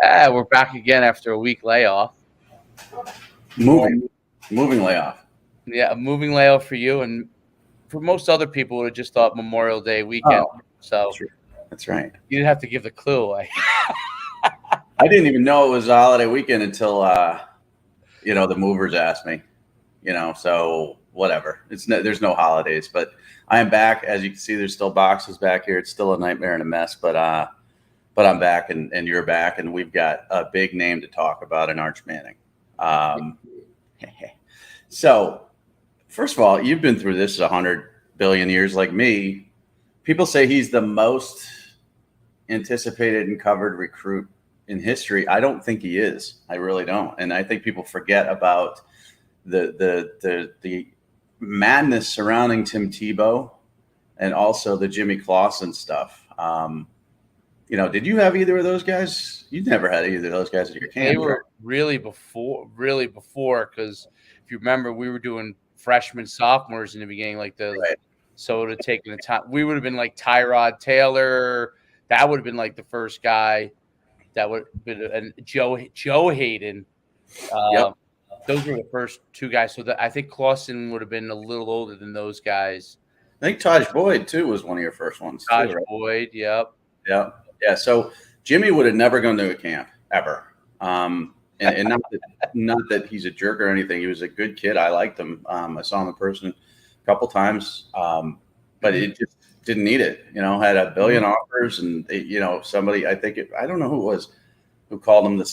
We're back again after a week layoff. Moving layoff. Yeah, a moving layoff for you, and for most other people would have just thought Memorial Day weekend. So that's right. You didn't have to give the clue away. I didn't even know it was a holiday weekend until the movers asked me. So whatever. There's no holidays, but I am back. As you can see, there's still boxes back here. It's still a nightmare and a mess, but I'm back and you're back, and we've got a big name to talk about in Arch Manning. So first of all, you've been through this 100 billion years like me. People say he's the most anticipated and covered recruit in history. I don't think he is. I really don't. And I think people forget about the madness surrounding Tim Tebow and also the Jimmy Clausen stuff. Did you have either of those guys? You never had either of those guys at your camp. They were really before, because if you remember, we were doing freshmen, sophomores in the beginning, so it would have taken the time. We would have been like Tyrod Taylor. That would have been like the first guy. That would have been and Joe Hayden. Yep. Those were the first two guys. So I think Clausen would have been a little older than those guys. I think Taj Boyd too was one of your first ones. Taj Boyd, yep. Yeah. So Jimmy would have never gone to a camp ever. And not that he's a jerk or anything. He was a good kid. I liked him. I saw him in person a couple times, but it just didn't need it. Had a billion offers, and somebody, I don't know who it was who called him the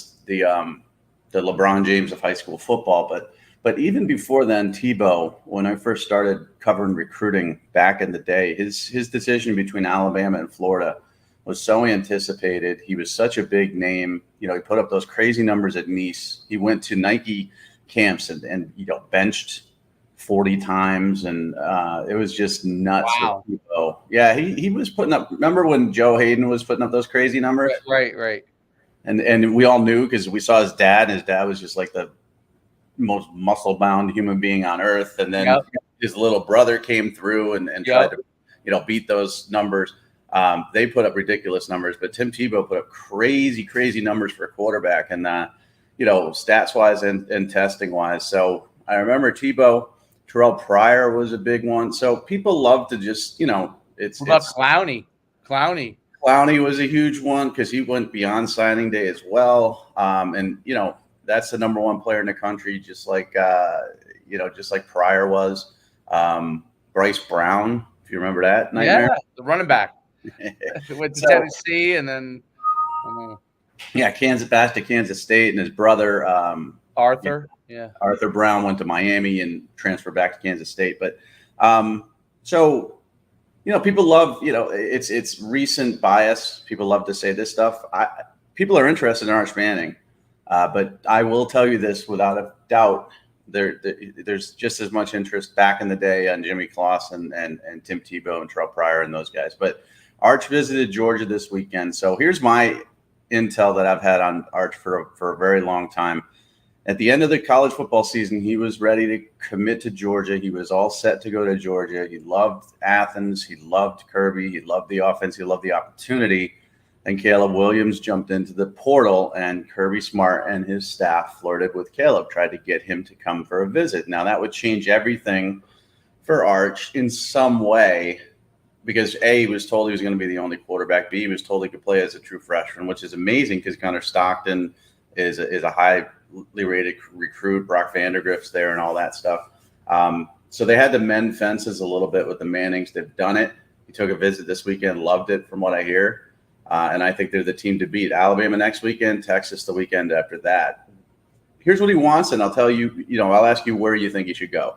LeBron James of high school football. But even before then, Tebow, when I first started covering recruiting back in the day, his decision between Alabama and Florida was so anticipated. He was such a big name. He put up those crazy numbers at Nice. He went to Nike camps and benched 40 times, and it was just nuts. Wow. With Tebow. Yeah, he was putting up. Remember when Joe Hayden was putting up those crazy numbers? Right. And we all knew because we saw his dad, and his dad was just like the most muscle-bound human being on earth. And then his little brother came through and tried to beat those numbers. They put up ridiculous numbers, but Tim Tebow put up crazy numbers for a quarterback, and stats wise and testing wise. So I remember Tebow. Terrell Pryor was a big one. So people love to just it's. What about Clowney? Clowney was a huge one because he went beyond signing day as well. And that's the number one player in the country, just like Pryor was. Bryce Brown, if you remember that nightmare. Yeah, the running back. Went to Tennessee and then back to Kansas State, and his brother Arthur. Arthur Brown went to Miami and transferred back to Kansas State. But people love, it's recent bias. People love to say this stuff. People are interested in Arch Manning, but I will tell you this without a doubt. There's just as much interest back in the day on Jimmy Clausen and Tim Tebow and Terrell Pryor and those guys. But Arch visited Georgia this weekend. So here's my intel that I've had on Arch for a very long time. At the end of the college football season, he was ready to commit to Georgia. He was all set to go to Georgia. He loved Athens. He loved Kirby. He loved the offense. He loved the opportunity. And Caleb Williams jumped into the portal, and Kirby Smart and his staff flirted with Caleb, tried to get him to come for a visit. Now, that would change everything for Arch in some way because, A, he was told he was going to be the only quarterback. B, he was told he could play as a true freshman, which is amazing because Connor Stockton is a highly rated recruit. Brock Vandergrift's there and all that stuff. So they had to mend fences a little bit with the Mannings. They've done it. He took a visit this weekend, loved it from what I hear. And I think they're the team to beat. Alabama next weekend, Texas the weekend after that. Here's what he wants, and I'll tell you, I'll ask you where you think he should go.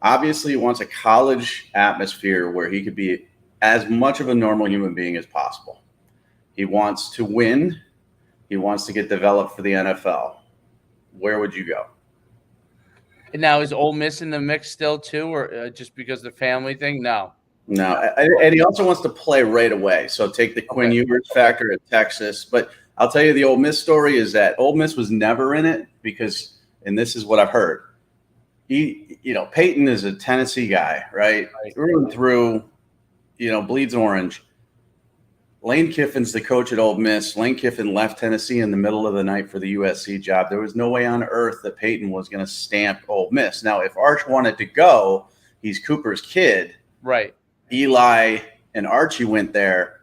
Obviously, he wants a college atmosphere where he could be as much of a normal human being as possible. He wants to win. He wants to get developed for the NFL. Where would you go? And now is Ole Miss in the mix still too, or just because of the family thing? No. And he also wants to play right away. So take the Quinn Ewers factor at Texas. But I'll tell you the Ole Miss story is that Ole Miss was never in it because, and this is what I've heard, Peyton is a Tennessee guy, right? Through and through, bleeds orange. Lane Kiffin's the coach at Ole Miss. Lane Kiffin left Tennessee in the middle of the night for the USC job. There was no way on earth that Peyton was going to stamp Ole Miss. Now, if Arch wanted to go, he's Cooper's kid. Right. Eli and Archie went there.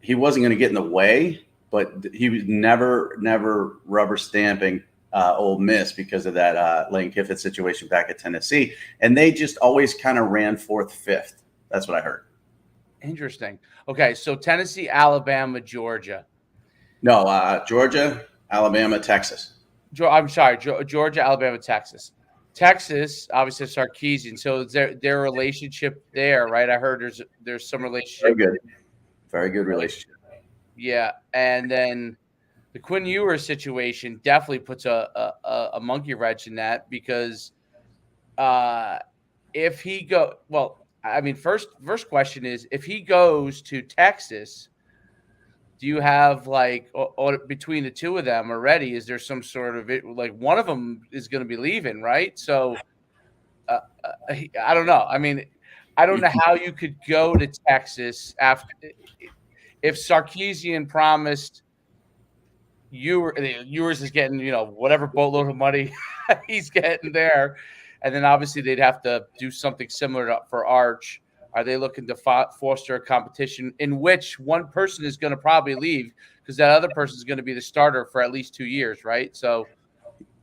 He wasn't going to get in the way, but he was never rubber stamping Ole Miss because of that Lane Kiffin situation back at Tennessee. And they just always kind of ran fourth, fifth. That's what I heard. Interesting. Okay, so Tennessee, Alabama, Georgia. No, Georgia, Alabama, Texas. I'm sorry, Georgia, Alabama, Texas. Texas, obviously Sarkisian. So their relationship there, right? I heard there's some relationship. Very good relationship. Yeah, and then the Quinn Ewers situation definitely puts a monkey wrench in that because if he first question is if he goes to Texas, do you have between the two of them already? Is there some sort of one of them is going to be leaving, right? So I don't know. I mean, I don't know how you could go to Texas after if Sarkisian promised Ewers is getting whatever boatload of money he's getting there. And then obviously they'd have to do something similar for Arch. Are they looking to foster a competition in which one person is going to probably leave because that other person is going to be the starter for at least 2 years, right? So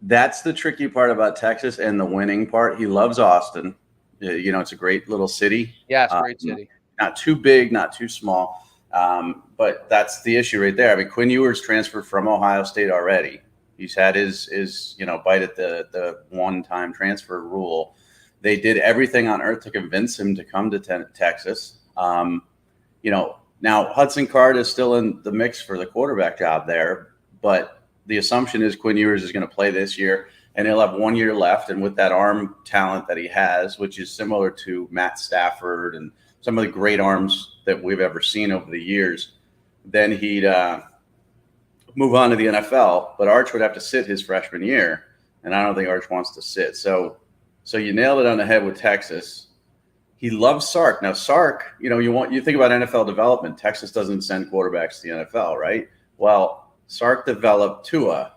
that's the tricky part about Texas and the winning part. He loves Austin. It's a great little city. Yeah, it's a great city. Not too big, not too small. But that's the issue right there. I mean, Quinn Ewers transferred from Ohio State already. He's had his bite at the one-time transfer rule. They did everything on earth to convince him to come to Texas. Now Hudson Card is still in the mix for the quarterback job there, but the assumption is Quinn Ewers is going to play this year, and he'll have 1 year left. And with that arm talent that he has, which is similar to Matt Stafford and some of the great arms that we've ever seen over the years, then he'd move on to the NFL. But Arch would have to sit his freshman year, and I don't think Arch wants to sit. So you nailed it on the head with Texas. He loves Sark. Now Sark, you think about NFL development. Texas doesn't send quarterbacks to the NFL, right? Well, Sark developed Tua,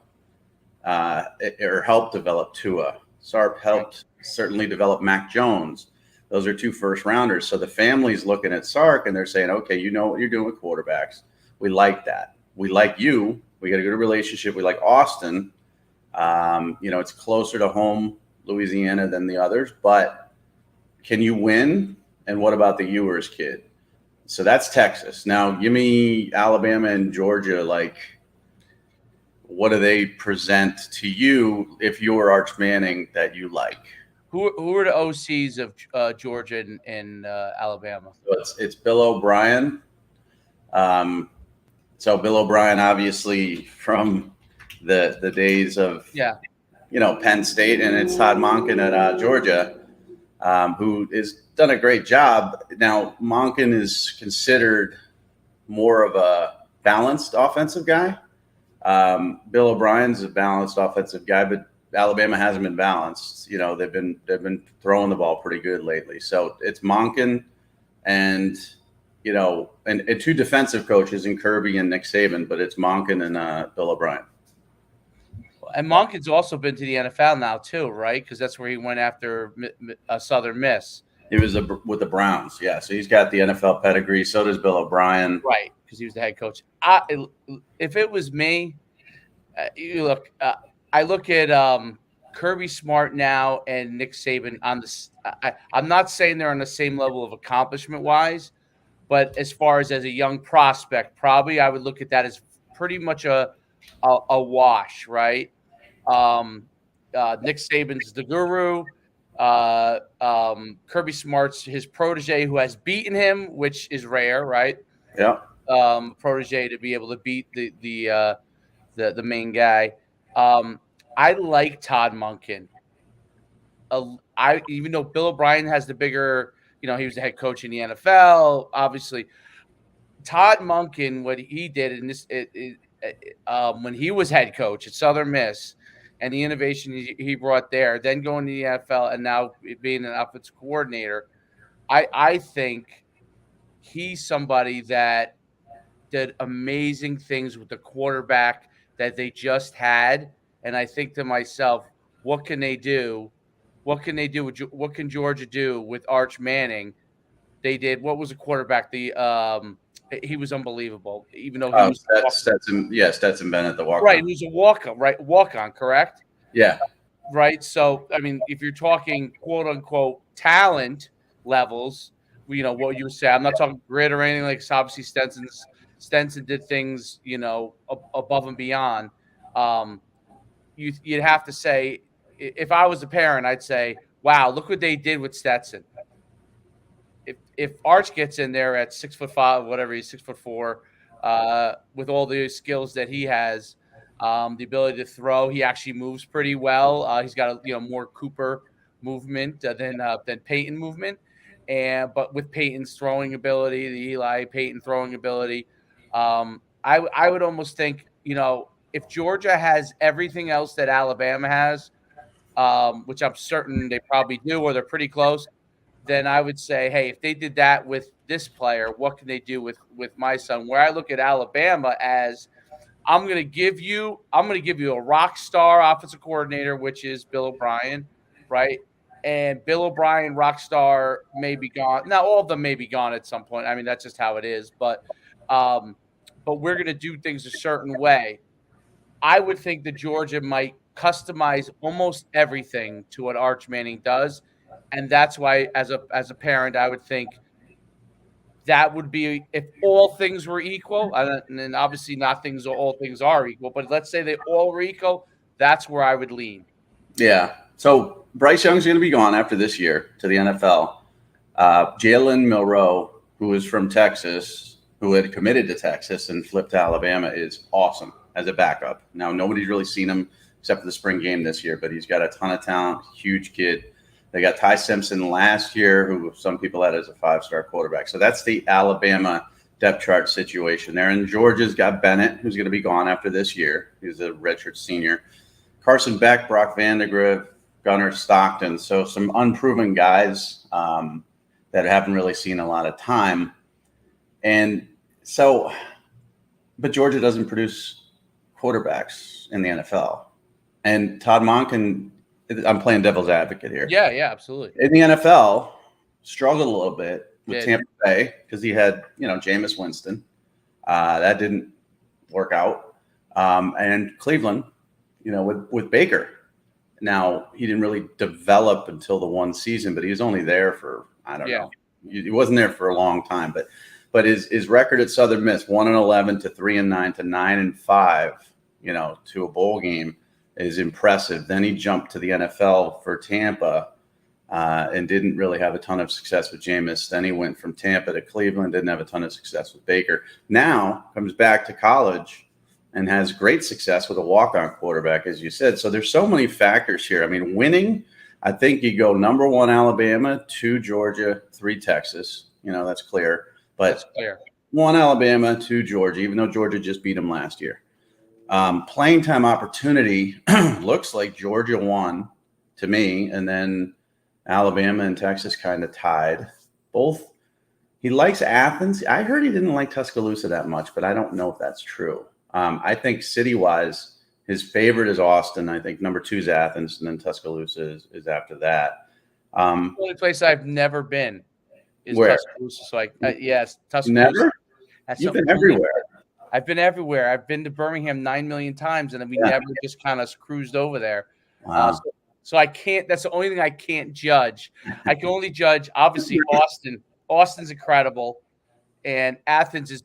or helped develop Tua. Sark helped certainly develop Mac Jones. Those are 2 first-rounders. So the family's looking at Sark, and they're saying, okay, you know what you're doing with quarterbacks. We like that. We like you. We got a good relationship. We like Austin. It's closer to home, Louisiana, than the others. But can you win? And what about the Ewers kid? So that's Texas. Now, give me Alabama and Georgia. What do they present to you if you're Arch Manning that you like? Who are the OCs of Georgia and Alabama? So it's Bill O'Brien. So Bill O'Brien, obviously from the days of Penn State, and it's Todd Monken at Georgia, who has done a great job. Now Monken is considered more of a balanced offensive guy. Bill O'Brien's a balanced offensive guy, but Alabama hasn't been balanced. They've been throwing the ball pretty good lately. So it's Monken and 2 defensive coaches in Kirby and Nick Saban, but it's Monken and Bill O'Brien. And Monken's also been to the NFL now too, right? Because that's where he went after Southern Miss. He was with the Browns, yeah. So he's got the NFL pedigree. So does Bill O'Brien, right? Because he was the head coach. If it was me, I look at Kirby Smart now and Nick Saban on this. I'm not saying they're on the same level of accomplishment wise, but as far as a young prospect, probably I would look at that as pretty much a wash, right? Nick Saban's the guru. Kirby Smart's his protege who has beaten him, which is rare, right? Yeah. Protege to be able to beat the main guy. I like Todd Monken. Even though Bill O'Brien has the bigger, he was the head coach in the NFL, obviously. Todd Monken, what he did in this, when he was head coach at Southern Miss, and the innovation he brought there, then going to the NFL, and now being an offensive coordinator, I think he's somebody that did amazing things with the quarterback that they just had. And I think to myself, what can they do? What can they do? What can Georgia do with Arch Manning? They did. What was the quarterback? He was unbelievable, even though he was Stetson Bennett, the walk-on. Right. He was a walk-on, right? Walk-on, correct? Yeah. Right. So, I mean, if you're talking quote unquote talent levels, what you say, I'm not talking grit or anything like. Obviously, Stenson did things, above and beyond. You'd have to say, if I was a parent, I'd say, wow, look what they did with Stetson. If Arch gets in there at 6'5", whatever, he's 6'4", with all the skills that he has, the ability to throw, he actually moves pretty well. He's got more Cooper movement than Peyton movement, but with Peyton's throwing ability, the Eli Peyton throwing ability, I would almost think if Georgia has everything else that Alabama has, which I'm certain they probably do, or they're pretty close, then I would say, hey, if they did that with this player, what can they do with my son? Where I look at Alabama as, I'm going to give you a rock star offensive coordinator, which is Bill O'Brien, right? And Bill O'Brien, rock star, may be gone. Now, all of them may be gone at some point. I mean, that's just how it is. But we're going to do things a certain way. I would think that Georgia might customize almost everything to what Arch Manning does. And that's why, as a parent, I would think that would be, if all things were equal, and obviously not all things are equal, but let's say they all were equal, that's where I would lean. Yeah. So Bryce Young's going to be gone after this year to the NFL. Jalen Milroe, who is from Texas, who had committed to Texas and flipped to Alabama, is awesome as a backup. Now, nobody's really seen him except for the spring game this year, but he's got a ton of talent, huge kid. They got Ty Simpson last year, who some people had as a 5-star quarterback. So that's the Alabama depth chart situation there. And Georgia's got Bennett, who's going to be gone after this year. He's a redshirt senior. Carson Beck, Brock Vandegrift, Gunnar Stockton. So some unproven guys that haven't really seen a lot of time. And so, but Georgia doesn't produce quarterbacks in the NFL. And Todd Monken, I'm playing devil's advocate here. Yeah, absolutely. In the NFL, struggled a little bit with Tampa Bay because he had, Jameis Winston. That didn't work out. And Cleveland, with Baker. Now, he didn't really develop until the one season, but he was only there for, I don't know. He wasn't there for a long time. But his record at Southern Miss, 1-11 to 3-9 to 9-5, to a bowl game, is impressive. Then he jumped to the NFL for Tampa and didn't really have a ton of success with Jameis. Then he went from Tampa to Cleveland, didn't have a ton of success with Baker. Now comes back to college and has great success with a walk-on quarterback, as you said. So there's so many factors here. I mean, winning, I think you go number 1 Alabama, 2 Georgia, 3 Texas. That's clear. But that's clear. 1 Alabama, 2 Georgia, even though Georgia just beat them last year. Playing time opportunity looks like Georgia won to me, and then Alabama and Texas kind of tied. Both. He likes Athens. I heard he didn't like Tuscaloosa that much, but I don't know if that's true. I think city-wise, his favorite is Austin. I think number 2 is Athens, and then Tuscaloosa is after that. The only place I've never been is where? Tuscaloosa. So yes, Tuscaloosa. Never? You've been everywhere. I've been everywhere. I've been to Birmingham 9 million times, and then we never just kind of cruised over there. Wow. So I can't. That's the only thing I can't judge. I can only judge, obviously, Austin. Austin's incredible, and Athens is.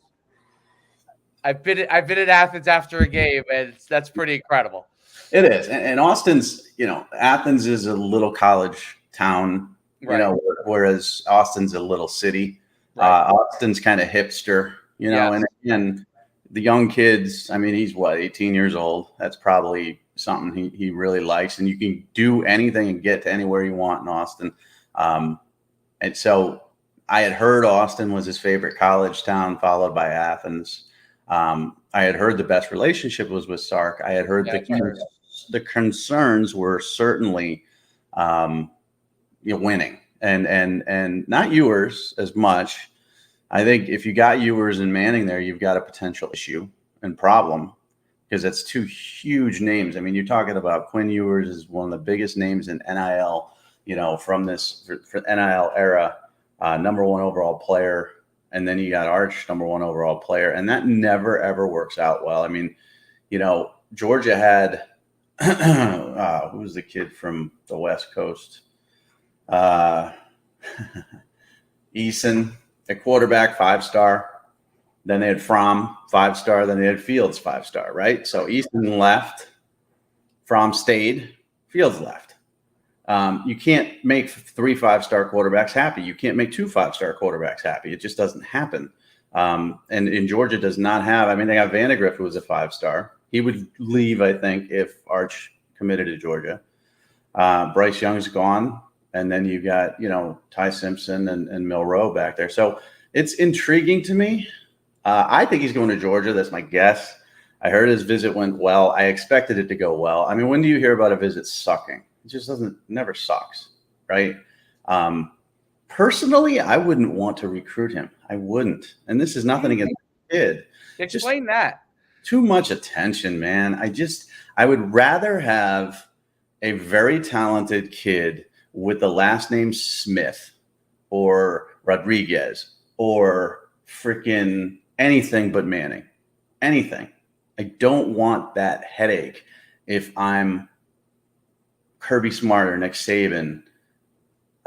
I've been at Athens after a game, and that's pretty incredible. It is, and Austin's. Athens is a little college town. Right. Whereas Austin's a little city. Right. Austin's kind of hipster. And again, the young kids, I mean, he's 18 years old. That's probably something he really likes. And you can do anything and get to anywhere you want in Austin. And so I had heard Austin was his favorite college town, followed by Athens. I had heard the best relationship was with Sark. I had heard the concerns were certainly winning and not yours as much. I think if you got Ewers and Manning there, you've got a potential issue and problem because that's two huge names. I mean, you're talking about Quinn Ewers is one of the biggest names in NIL, from this for NIL era, number one overall player. And then you got Arch, number one overall player. And that never, ever works out well. I mean, Georgia had, who was the kid from the West Coast? Eason, a quarterback, 5-star. Then they had Fromm, 5-star. Then they had Fields, 5-star, right? So Eason left, Fromm stayed, Fields left. You can't make 3 5-star quarterbacks happy. You can't make 2 5-star quarterbacks happy. It just doesn't happen. And in Georgia does not have, I mean, they got Vandegrift, who was a 5-star. He would leave, I think, if Arch committed to Georgia. Bryce Young's gone. And then you got, Ty Simpson and Milroe back there. So it's intriguing to me. I think he's going to Georgia. That's my guess. I heard his visit went well. I expected it to go well. I mean, when do you hear about a visit sucking? It just never sucks, right? Personally, I wouldn't want to recruit him. I wouldn't. And this is nothing against the kid. Explain that. Too much attention, man. I would rather have a very talented kid with the last name Smith or Rodriguez or freaking anything but Manning. Anything. I don't want that headache if I'm Kirby Smart or Nick Saban.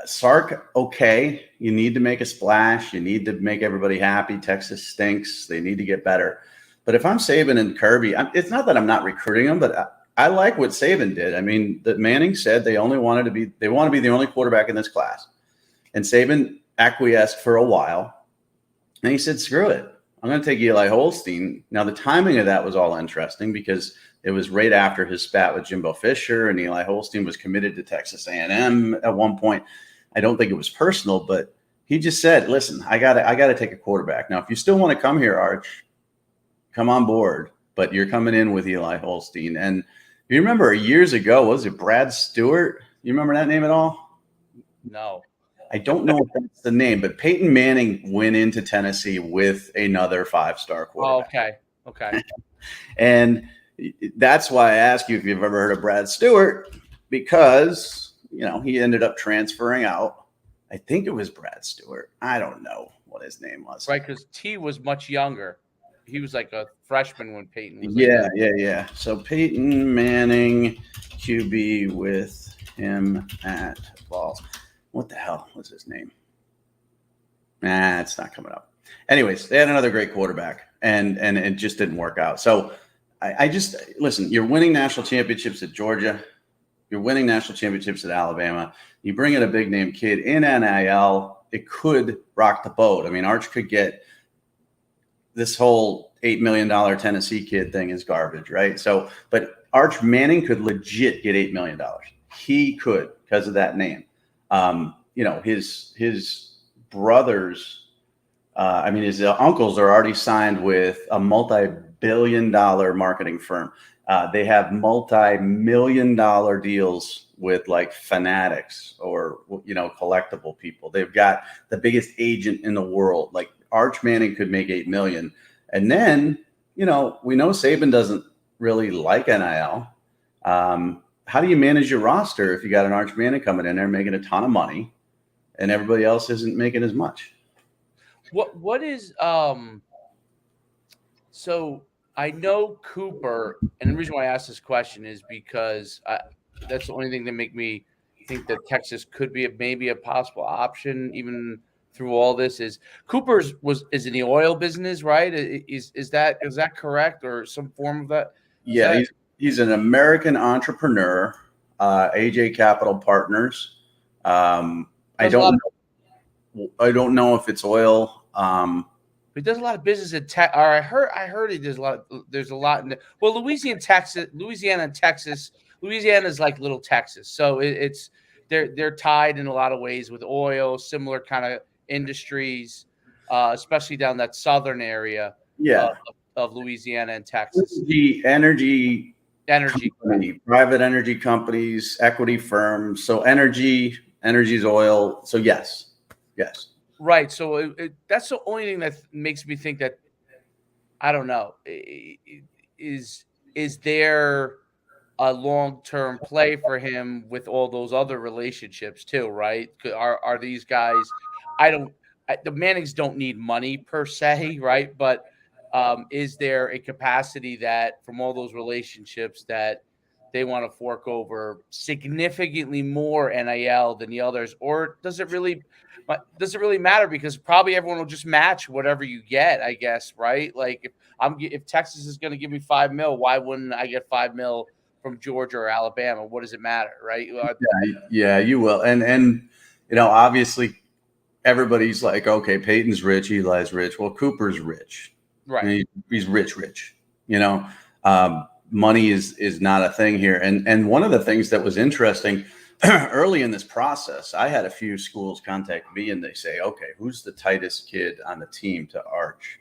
Sark, okay. You need to make a splash. You need to make everybody happy. Texas stinks. They need to get better. But if I'm Saban and Kirby, it's not that I'm not recruiting them, but I like what Saban did. I mean, that Manning said they want to be the only quarterback in this class. And Saban acquiesced for a while. And he said, screw it. I'm going to take Eli Holstein. Now, the timing of that was all interesting because it was right after his spat with Jimbo Fisher, and Eli Holstein was committed to Texas A&M at one point. I don't think it was personal, but he just said, listen, I got to take a quarterback. Now, if you still want to come here, Arch, come on board, but you're coming in with Eli Holstein. And you remember years ago, was it Brad Stewart? You remember that name at all? No. I don't know if that's the name, but Peyton Manning went into Tennessee with another 5-star quarterback. Oh, okay. And that's why I ask you if you've ever heard of Brad Stewart, because, he ended up transferring out. I think it was Brad Stewart. I don't know what his name was. Right, because T was much younger. He was like a freshman when Peyton was. Yeah. So Peyton Manning, QB with him at Balls. What the hell was his name? It's not coming up. Anyways, they had another great quarterback, and it just didn't work out. So I just listen. You're winning national championships at Georgia. You're winning national championships at Alabama. You bring in a big name kid in NIL. It could rock the boat. I mean, Arch could get. This whole $8 million Tennessee kid thing is garbage, right? So, but Arch Manning could legit get $8 million. He could because of that name. His brothers, his uncles are already signed with a multi-billion-dollar marketing firm. They have multi-million-dollar deals with like Fanatics or, collectible people. They've got the biggest agent in the world. Like Arch Manning could make $8 million. And then, we know Saban doesn't really like NIL. How do you manage your roster if you got an Arch Manning coming in there making a ton of money and everybody else isn't making as much? What is so I know Cooper, and the reason why I asked this question is because that's the only thing that make me think that Texas could be maybe a possible option even through all this. Is Cooper's is in the oil business, right? Is that correct, or some form of that? He's an American entrepreneur, AJ Capital Partners. I don't know if it's oil. He does a lot of business in tech. Or I heard he does a lot. There's a lot in Louisiana and Texas. Louisiana is like little Texas, so they're tied in a lot of ways with oil, similar kind of industries, especially down that southern area of Louisiana and Texas. The energy company, private energy companies, equity firms. So energy's oil. So yes. Right. So that's the only thing that makes me think that I don't know. Is is there a long-term play for him with all those other relationships too, right? Are these guys I don't the Mannings don't need money per se, right? But is there a capacity that from all those relationships that they want to fork over significantly more NIL than the others, or does it really matter because probably everyone will just match whatever you get, I guess, right? Like if Texas is going to give me 5 mil, why wouldn't I get 5 mil from Georgia or Alabama? What does it matter, right? Yeah, you will. And obviously everybody's like, okay, Peyton's rich, Eli's rich. Well, Cooper's rich. Right. He's rich. Money is not a thing here. And one of the things that was interesting early in this process, I had a few schools contact me and they say, okay, who's the tightest kid on the team to Arch?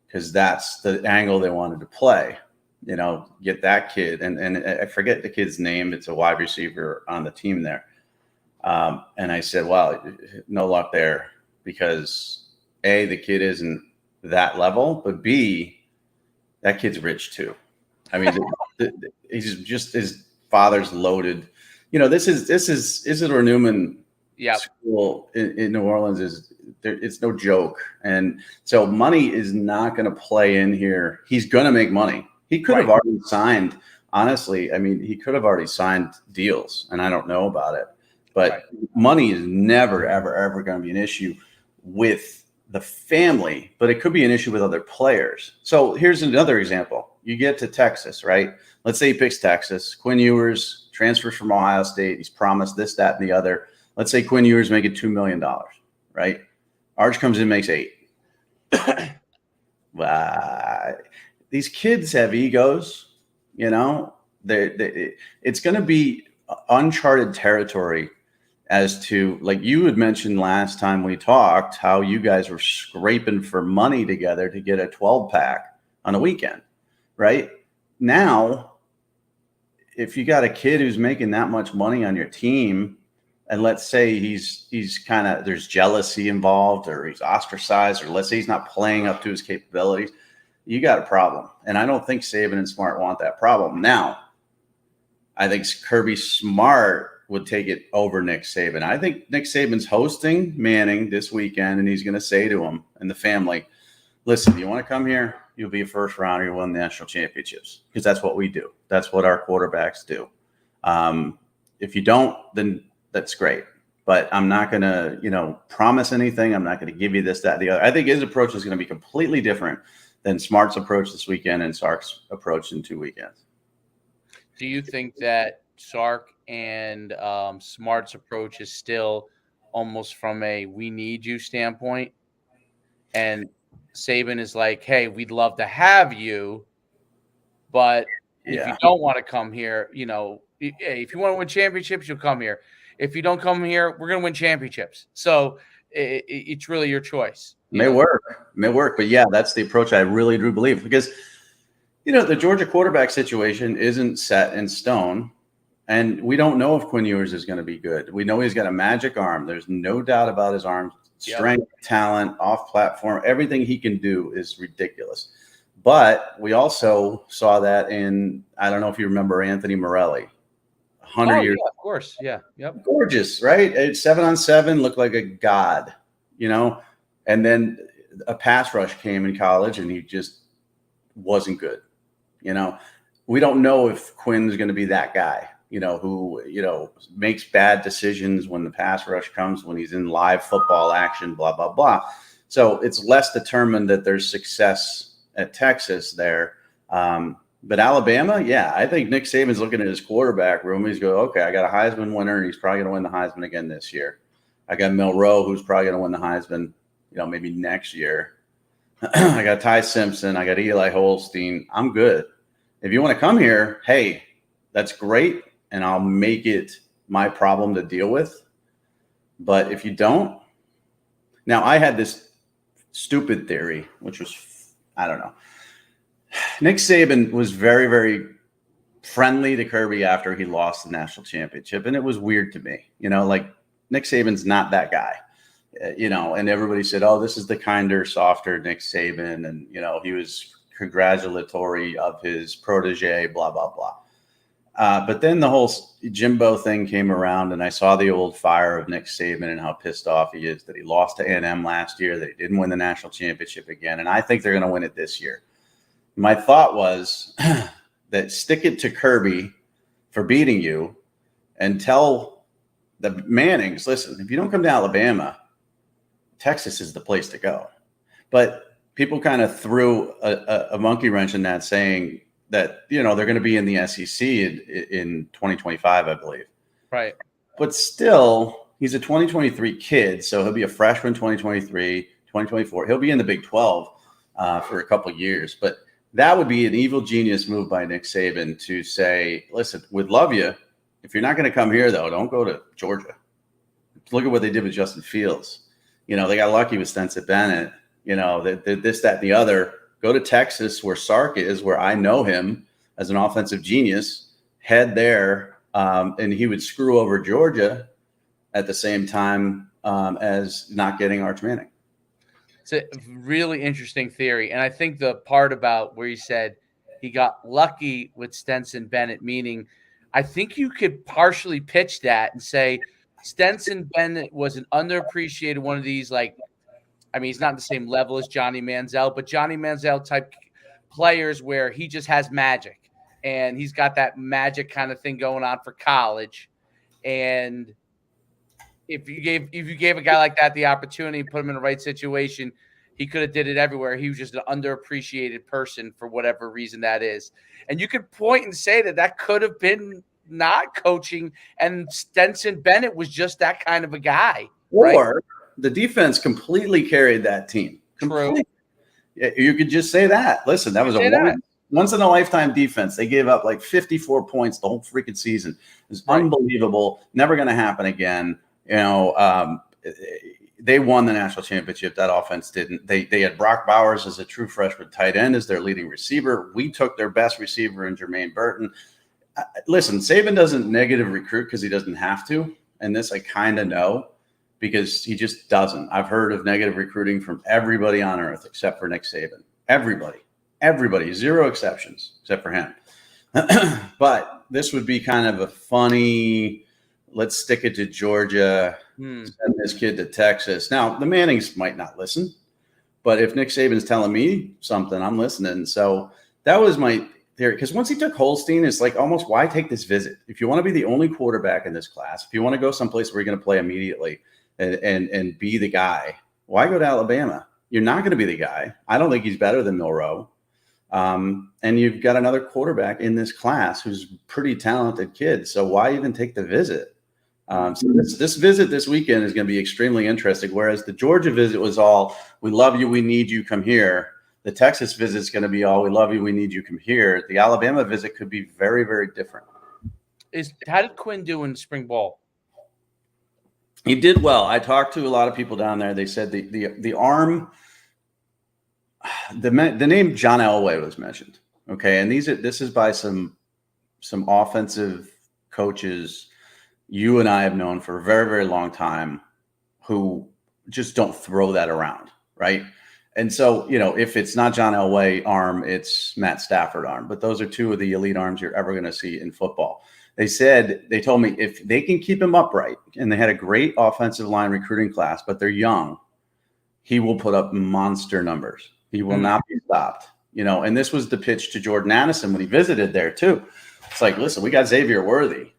Because that's the angle they wanted to play. Get that kid. And I forget the kid's name. It's a wide receiver on the team there. And I said, well, no luck there because A, the kid isn't that level, but B, that kid's rich too. I mean, he's just his father's loaded. This is Isidore Newman school in New Orleans it's no joke. And so money is not going to play in here. He's going to make money. He could have already signed, honestly. I mean, he could have already signed deals and I don't know about it, but money is never, ever, ever going to be an issue with the family, but it could be an issue with other players. So here's another example. You get to Texas, right? Let's say he picks Texas. Quinn Ewers transfers from Ohio State. He's promised this, that, and the other. Let's say Quinn Ewers making $2 million, right? Arch comes in and makes $8 million. These kids have egos, it's going to be uncharted territory as to, like you had mentioned last time we talked, how you guys were scraping for money together to get a 12-pack on a weekend, right? Now, if you got a kid who's making that much money on your team, and let's say he's kind of, there's jealousy involved or he's ostracized, or let's say he's not playing up to his capabilities, you got a problem. And I don't think Saban and Smart want that problem. Now, I think Kirby Smart would take it over Nick Saban. I think Nick Saban's hosting Manning this weekend, and he's going to say to him and the family, listen, you want to come here? You'll be a first rounder. You'll win national championships because that's what we do. That's what our quarterbacks do. If you don't, then that's great. But I'm not going to, promise anything. I'm not going to give you this, that, the other. I think his approach is going to be completely different than Smart's approach this weekend and Sark's approach in 2 weekends. Do you think that Sark and Smart's approach is still almost from a we need you standpoint? And Saban is like, hey, we'd love to have you, but if you don't want to come here, if you want to win championships, you'll come here. If you don't come here, we're going to win championships. So it's really your choice. May work. But yeah, that's the approach I really do believe because, the Georgia quarterback situation isn't set in stone. And we don't know if Quinn Ewers is going to be good. We know he's got a magic arm. There's no doubt about his arm strength, talent, off platform. Everything he can do is ridiculous. But we also saw that in, I don't know if you remember Anthony Morelli. 100 years. Yeah, of course. Yeah. Yep. Gorgeous, right? 7-on-7 looked like a god, and then a pass rush came in college and he just wasn't good. We don't know if Quinn's going to be that guy, who, makes bad decisions when the pass rush comes, when he's in live football action, blah, blah, blah. So it's less determined that there's success at Texas there. But Alabama, yeah, I think Nick Saban's looking at his quarterback room. He's going, okay, I got a Heisman winner, and he's probably going to win the Heisman again this year. I got Milroe, who's probably going to win the Heisman, maybe next year. I got Ty Simpson. I got Eli Holstein. I'm good. If you want to come here, hey, that's great, and I'll make it my problem to deal with. But if you don't, now I had this stupid theory, which was, I don't know. Nick Saban was very, very friendly to Kirby after he lost the national championship. And it was weird to me, like Nick Saban's not that guy. and everybody said, oh, this is the kinder, softer Nick Saban. And, he was congratulatory of his protege, blah, blah, blah. But then the whole Jimbo thing came around, and I saw the old fire of Nick Saban and how pissed off he is that he lost to A&M last year, that he didn't win the national championship again. And I think they're going to win it this year. My thought was that stick it to Kirby for beating you and tell the Mannings, listen, if you don't come to Alabama, Texas is the place to go. But people kind of threw a monkey wrench in that, saying that, they're going to be in the SEC in 2025, I believe. Right. But still, he's a 2023 kid, so he'll be a freshman 2023, 2024. He'll be in the Big 12 for a couple of years. But that would be an evil genius move by Nick Saban to say, listen, we'd love you. If you're not going to come here, though, don't go to Georgia. Look at what they did with Justin Fields. They got lucky with Stetson Bennett. This, that, and the other. Go to Texas, where Sark is, where I know him as an offensive genius. Head there, and he would screw over Georgia at the same time as not getting Arch Manning. It's a really interesting theory. And I think the part about where you said he got lucky with Stetson Bennett, meaning I think you could partially pitch that and say Stetson Bennett was an underappreciated one of these, he's not the same level as Johnny Manziel, but Johnny Manziel type players where he just has magic and he's got that magic kind of thing going on for college. And if you gave a guy like that the opportunity, put him in the right situation, he could have did it everywhere. He was just an underappreciated person for whatever reason that is. And you could point and say that could have been not coaching, and Stetson Bennett was just that kind of a guy. Or right? The defense completely carried that team. True. You could just say that. Listen, that was a once-in-a-lifetime defense. They gave up 54 points the whole freaking season. It was unbelievable. Never going to happen again. They won the national championship. That offense didn't. They had Brock Bowers as a true freshman tight end as their leading receiver. We took their best receiver in Jermaine Burton. Listen, Saban doesn't negative recruit because he doesn't have to. And this I kind of know because he just doesn't. I've heard of negative recruiting from everybody on earth except for Nick Saban. Everybody, zero exceptions except for him. But this would be kind of a funny, let's stick it to Georgia, send this kid to Texas. Now, the Mannings might not listen, but if Nick Saban's telling me something, I'm listening. So that was my theory. Because once he took Holstein, it's almost, why take this visit? If you want to be the only quarterback in this class, if you want to go someplace where you're going to play immediately and be the guy, why go to Alabama? You're not going to be the guy. I don't think he's better than Milroe. And you've got another quarterback in this class who's a pretty talented kid. So why even take the visit? So this visit this weekend is going to be extremely interesting. Whereas the Georgia visit was all, we love you, we need you, come here. The Texas visit is going to be all, we love you, we need you, come here. The Alabama visit could be very, very different. How did Quinn do in spring ball? He did well. I talked to a lot of people down there. They said the arm, the name John Elway was mentioned. Okay, and this is by some offensive coaches you and I have known for a very, very long time who just don't throw that around, right? And so, if it's not John Elway arm, it's Matt Stafford arm. But those are two of the elite arms you're ever going to see in football. They told me if they can keep him upright, and they had a great offensive line recruiting class, but they're young, he will put up monster numbers. He will not be stopped, and this was the pitch to Jordan Addison when he visited there too. It's listen, we got Xavier Worthy,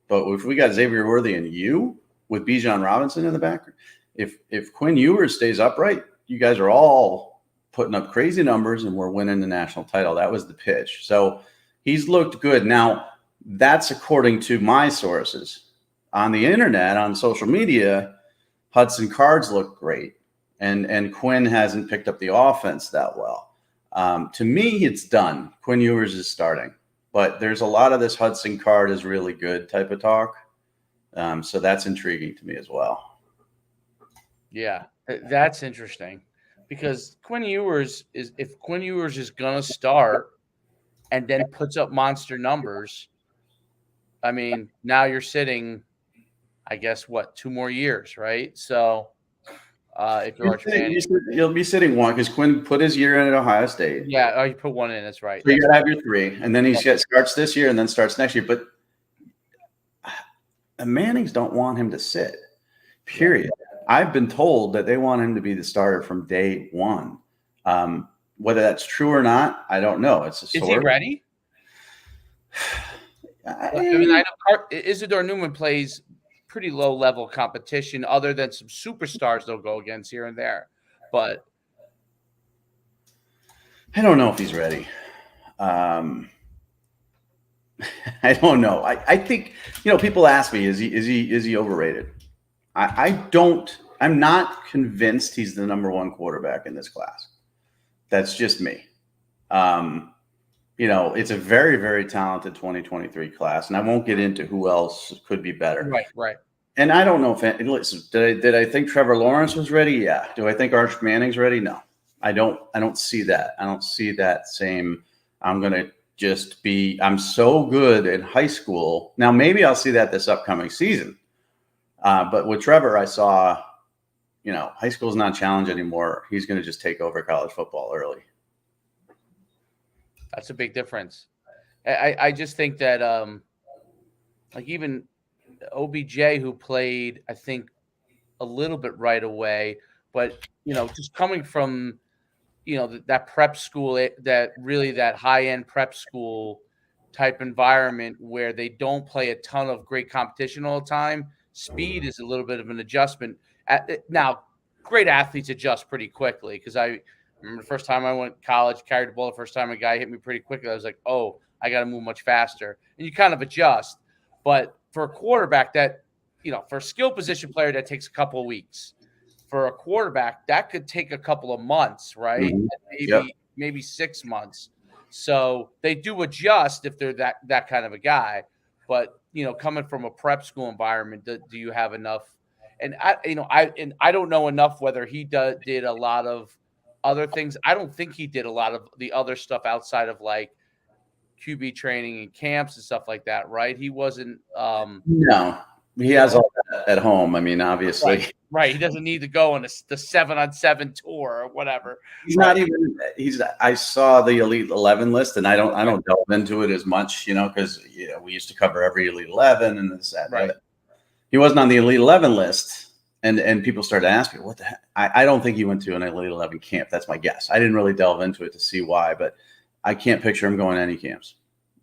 but if we got Xavier Worthy and you with Bijan Robinson in the background, if Quinn Ewers stays upright, you guys are all putting up crazy numbers and we're winning the national title. That was the pitch. So he's looked good. Now, that's according to my sources. On the internet, on social media, Hudson Cards look great. And Quinn hasn't picked up the offense that well. To me, it's done. Quinn Ewers is starting. But there's a lot of this Hudson Card is really good type of talk. So that's intriguing to me as well. Yeah, that's interesting. Because if Quinn Ewers is going to start and then puts up monster numbers, I mean, now you're sitting, I guess, 2 more years, right? So If you're Arch Manning. You'll be sitting one because Quinn put his year in at Ohio State. Yeah, oh, you put one in. That's right. So you gotta have your 3, and then he starts this year and then starts next year. But the Mannings don't want him to sit. Period. I've been told that they want him to be the starter from day one. Whether that's true or not, I don't know. It's a source. Is he ready? I mean, I know Isidore Newman plays pretty low level competition, other than some superstars they'll go against here and there. But I don't know if he's ready. I don't know. I think, people ask me, is he overrated? I'm not convinced he's the number 1 quarterback in this class. That's just me. It's a very, very talented 2023 class, and I won't get into who else could be better. Right. And I don't know if listen, did I think Trevor Lawrence was ready? Yeah. Do I think Arch Manning's ready? No. I don't see that. I don't see that same. I'm gonna I'm so good in high school. Now maybe I'll see that this upcoming season. But with Trevor, I saw, high school's not a challenge anymore. He's going to just take over college football early. That's a big difference. I just think that like even OBJ, who played, I think, a little bit right away, but just coming from that prep school, that high-end prep school type environment where they don't play a ton of great competition all the time. Speed is a little bit of an adjustment. Now, great athletes adjust pretty quickly, because I remember the first time I went to college, carried the ball the first time, a guy hit me pretty quickly. I was like, oh, I got to move much faster. And you kind of adjust. But for a quarterback for a skill position player, that takes a couple of weeks. For a quarterback, that could take a couple of months, right? Mm-hmm. Maybe 6 months. So they do adjust if they're that kind of a guy. But coming from a prep school environment, do you have enough? And I don't know enough whether he did a lot of other things. I don't think he did a lot of the other stuff outside of like QB training and camps and stuff like that, right? He wasn't. No, he has all that at home. I mean, obviously, right. He doesn't need to go on the 7-on-7 tour or whatever. He's not even. I saw the Elite 11 list, and I don't delve into it as much, because we used to cover every Elite 11 and this that. Right. He wasn't on the Elite 11 list, and people started asking, "What the heck?" I don't think he went to an Elite 11 camp. That's my guess. I didn't really delve into it to see why, but I can't picture him going to any camps.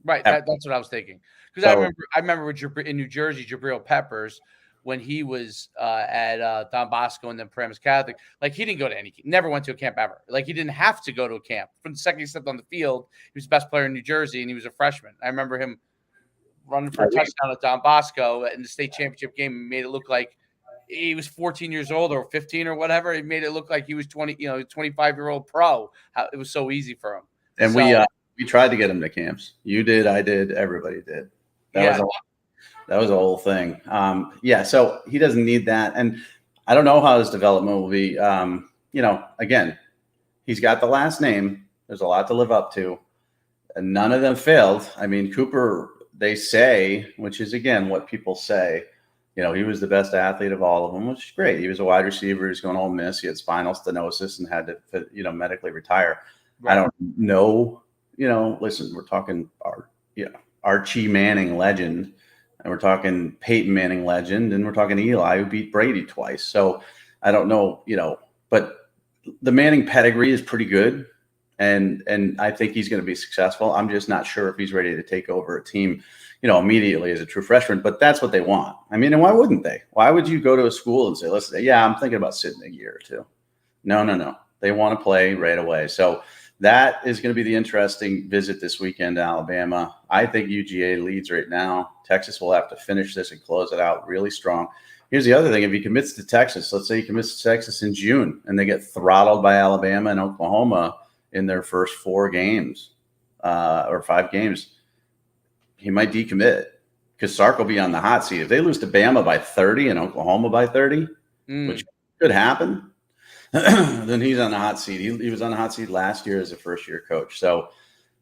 Right. That's what I was thinking. Because I remember in New Jersey, Jabril Peppers, when he was at Don Bosco and then Paramus Catholic, like he didn't go to any camp, never went to a camp ever. Like he didn't have to go to a camp. From the second he stepped on the field, he was the best player in New Jersey, and he was a freshman. I remember him running for a touchdown at Don Bosco in the state championship game, and made it look like he was 14 years old or 15 or whatever. It made it look like he was 25-year-old pro. It was so easy for him. And we tried to get him to camps. You did, I did, everybody did. That was a whole thing. So he doesn't need that. And I don't know how his development will be. Again, he's got the last name. There's a lot to live up to. And none of them failed. I mean, Cooper, they say, which is, again, what people say, he was the best athlete of all of them, which is great. He was a wide receiver. He was going to Ole Miss. He had spinal stenosis and had to, medically retire. Right. I don't know. Listen, we're talking Archie Manning legend, and we're talking Peyton Manning legend, and we're talking Eli, who beat Brady twice. So I don't know, but the Manning pedigree is pretty good, and I think he's going to be successful. I'm just not sure if he's ready to take over a team, immediately as a true freshman. But that's what they want. I mean, and why wouldn't they? Why would you go to a school and say, listen, yeah, I'm thinking about sitting a year or two? No. They want to play right away. So that is going to be the interesting visit this weekend to Alabama. I think UGA leads right now. Texas will have to finish this and close it out really strong. Here's the other thing. If he commits to Texas, let's say he commits to Texas in June, and they get throttled by Alabama and Oklahoma in their first 4 games or 5 games, he might decommit because Sark will be on the hot seat. If they lose to Bama by 30 and Oklahoma by 30, which could happen, then he's on the hot seat. He was on the hot seat last year as a first-year coach. So,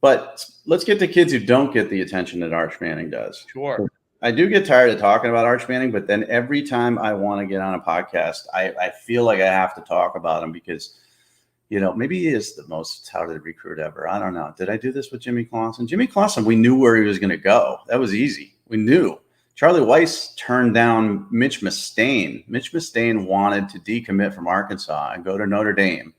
but let's get to kids who don't get the attention that Arch Manning does. Sure. I do get tired of talking about Arch Manning, but then every time I want to get on a podcast, I feel like I have to talk about him because, maybe he is the most touted recruit ever. I don't know. Did I do this with Jimmy Clausen? Jimmy Clausen, we knew where he was going to go. That was easy. We knew. Charlie Weiss turned down Mitch Mustaine. Mitch Mustaine wanted to decommit from Arkansas and go to Notre Dame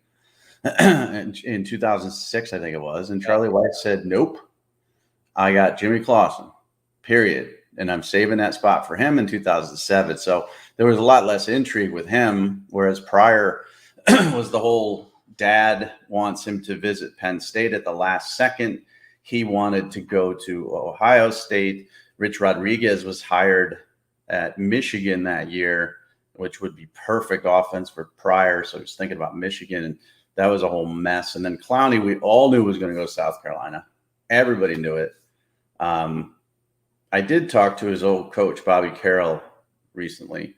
in 2006, I think it was. And Charlie Weiss said, nope, I got Jimmy Clausen, period. And I'm saving that spot for him in 2007. So there was a lot less intrigue with him, whereas prior was the whole dad wants him to visit Penn State at the last second. He wanted to go to Ohio State. Rich Rodriguez was hired at Michigan that year, which would be perfect offense for Pryor. So he was thinking about Michigan, and that was a whole mess. And then Clowney, we all knew was going to go to South Carolina. Everybody knew it. I did talk to his old coach, Bobby Carroll, recently,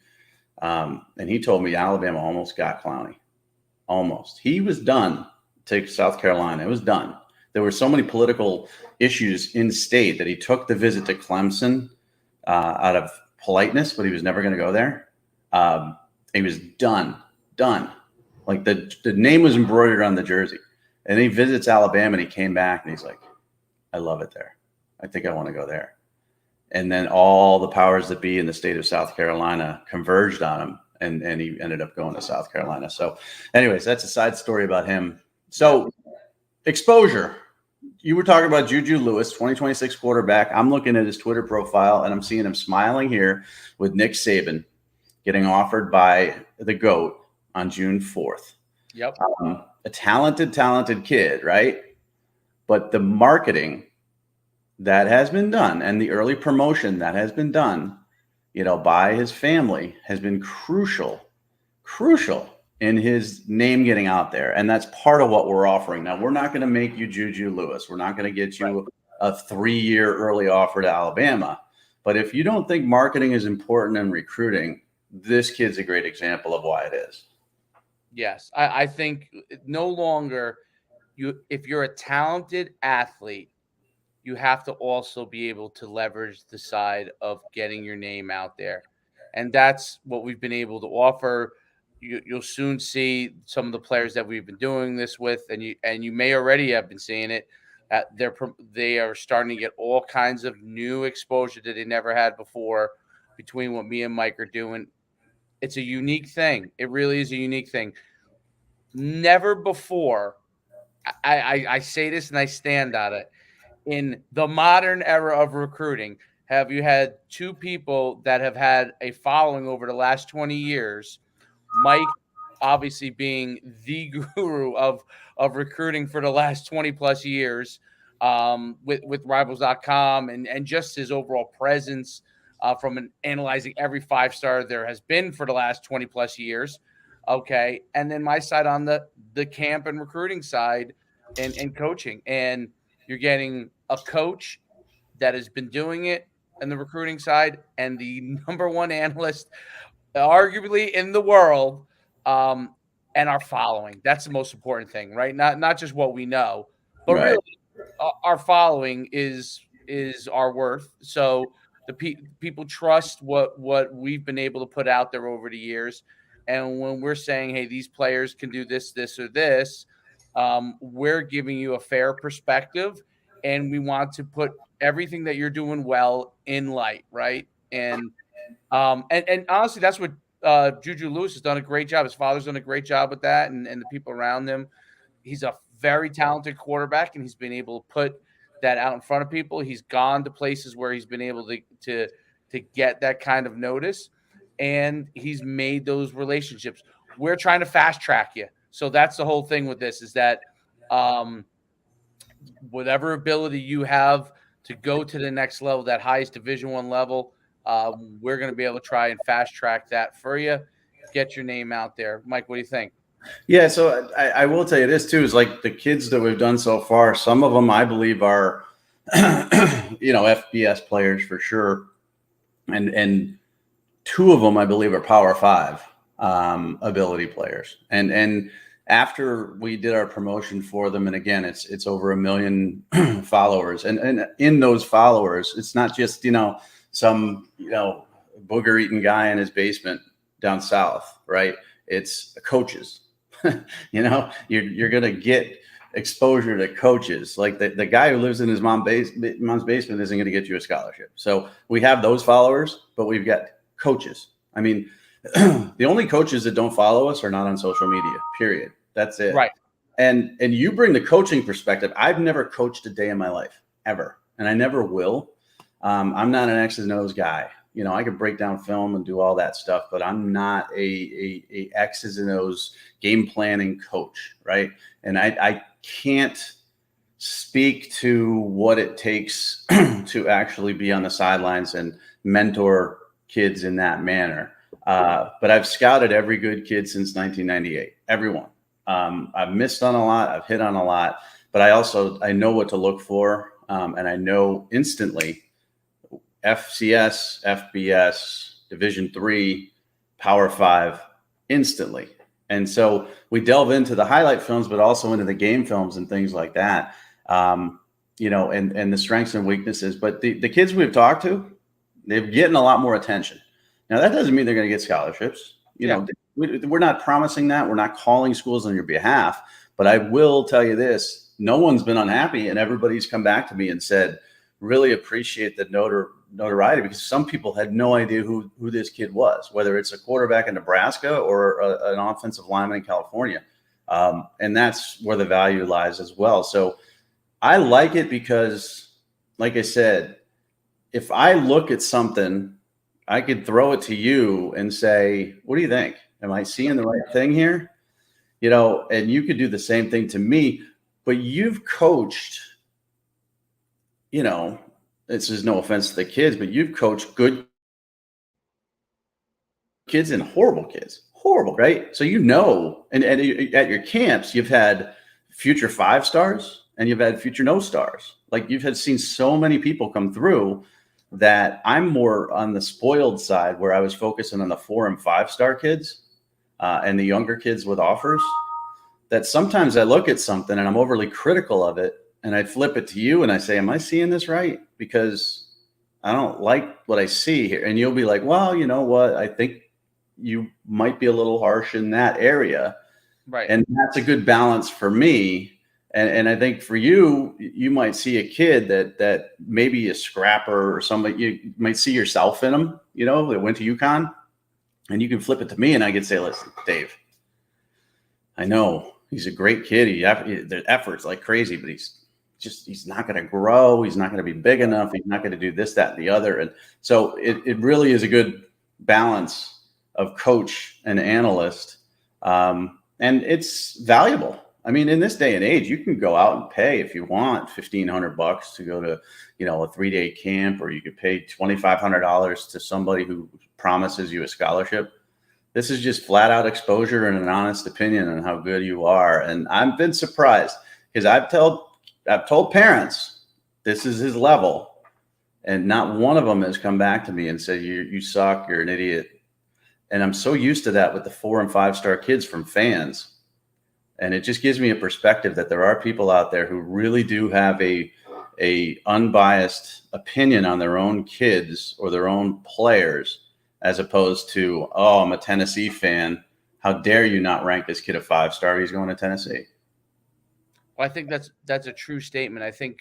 and he told me Alabama almost got Clowney. Almost. He was done to South Carolina. It was done. There were so many political issues in state that he took the visit to Clemson out of politeness, but he was never going to go there. He was done. Like the name was embroidered on the jersey. And he visits Alabama, and he came back, and he's like, I love it there. I think I want to go there. And then all the powers that be in the state of South Carolina converged on him, and he ended up going to South Carolina. So anyways, that's a side story about him. So exposure. You were talking about Juju Lewis, 2026 quarterback. I'm looking at his Twitter profile, and I'm seeing him smiling here with Nick Saban getting offered by the GOAT on June 4th. Yep. A talented kid, right? But the marketing that has been done and the early promotion that has been done, by his family has been crucial in his name getting out there. And that's part of what we're offering. Now, we're not going to make you Juju Lewis. We're not going to get you a 3-year early offer to Alabama. But if you don't think marketing is important in recruiting, this kid's a great example of why it is. Yes. I think no longer if you're a talented athlete, you have to also be able to leverage the side of getting your name out there. And that's what we've been able to offer. You'll soon see some of the players that we've been doing this with, and you may already have been seeing it. They are starting to get all kinds of new exposure that they never had before between what me and Mike are doing. It's a unique thing. It really is a unique thing. Never before, I say this and I stand on it, in the modern era of recruiting, have you had two people that have had a following over the last 20 years, Mike obviously being the guru of recruiting for the last 20 plus years, with rivals.com and just his overall presence from analyzing every 5-star there has been for the last 20 plus years. Okay. And then my side on the camp and recruiting side and coaching. And you're getting a coach that has been doing it in the recruiting side and the number one analyst, arguably in the world, and our following. That's the most important thing, right? Not just what we know, but Right. really our following is our worth. So the people trust what we've been able to put out there over the years. And when we're saying, hey, these players can do this, or this, we're giving you a fair perspective, and we want to put everything that you're doing well in light, right? And honestly, that's what Juju Lewis has done a great job. His father's done a great job with that, and the people around him. He's a very talented quarterback, and he's been able to put that out in front of people. He's gone to places where he's been able to get that kind of notice, and he's made those relationships. We're trying to fast track you. So that's the whole thing with this, is that whatever ability you have to go to the next level, that highest Division I level, we're going to be able to try and fast track that for you. Get your name out there. Mike, what do you think? Yeah, so I will tell you this too, is like the kids that we've done so far, some of them I believe are, FBS players for sure. And 2 of them I believe are Power 5 ability players. And after we did our promotion for them, and again, it's over 1 million followers. And in those followers, it's not just, some, booger eating guy in his basement down south, right? It's coaches. You're going to get exposure to coaches. Like the guy who lives in his mom's basement isn't going to get you a scholarship. So we have those followers, but we've got coaches. I mean, the only coaches that don't follow us are not on social media, period. That's it. Right. And you bring the coaching perspective. I've never coached a day in my life ever, and I never will. I'm not an X's and O's guy. I could break down film and do all that stuff, but I'm not a X's and O's game planning coach, right? And I can't speak to what it takes to actually be on the sidelines and mentor kids in that manner. But I've scouted every good kid since 1998, everyone. I've missed on a lot, I've hit on a lot, but I know what to look for, and I know instantly FCS, FBS, Division III, Power 5 instantly. And so we delve into the highlight films, but also into the game films and things like that, and the strengths and weaknesses. But the kids we've talked to, they're getting a lot more attention. Now, that doesn't mean they're going to get scholarships. We're not promising that. We're not calling schools on your behalf. But I will tell you this, no one's been unhappy, and everybody's come back to me and said, really appreciate the notoriety, because some people had no idea who this kid was, whether it's a quarterback in Nebraska or an offensive lineman in California. And that's where the value lies as well. So I like it because, like I said, if I look at something, I could throw it to you and say, what do you think? Am I seeing the right thing here? And you could do the same thing to me, but you've coached, this is no offense to the kids, but you've coached good kids and horrible kids. Horrible, right? So and at your camps, you've had future 5 stars and you've had future no stars. Like you've seen so many people come through that I'm more on the spoiled side, where I was focusing on the 4 and 5 star kids and the younger kids with offers, that sometimes I look at something and I'm overly critical of it. And I flip it to you and I say, am I seeing this right? Because I don't like what I see here. And you'll be like, well, you know what? I think you might be a little harsh in that area. Right. And that's a good balance for me. And I think for you, you might see a kid that maybe a scrapper or somebody, you might see yourself in them, that went to UConn, and you can flip it to me and I can say, listen, Dave, I know he's a great kid. The effort's like crazy, but he's not going to grow. He's not going to be big enough. He's not going to do this, that, and the other. And so it really is a good balance of coach and analyst. And it's valuable. I mean, in this day and age, you can go out and pay, if you want, $1,500 to go to, a 3-day camp, or you could pay $2,500 to somebody who promises you a scholarship. This is just flat out exposure and an honest opinion on how good you are. And I've been surprised, because I've told parents this is his level, and not one of them has come back to me and said, you suck, you're an idiot. And I'm so used to that with the 4 and 5 star kids from fans. And it just gives me a perspective that there are people out there who really do have a unbiased opinion on their own kids or their own players, as opposed to, oh, I'm a Tennessee fan. How dare you not rank this kid a 5-star? He's going to Tennessee. Well, I think that's a true statement. I think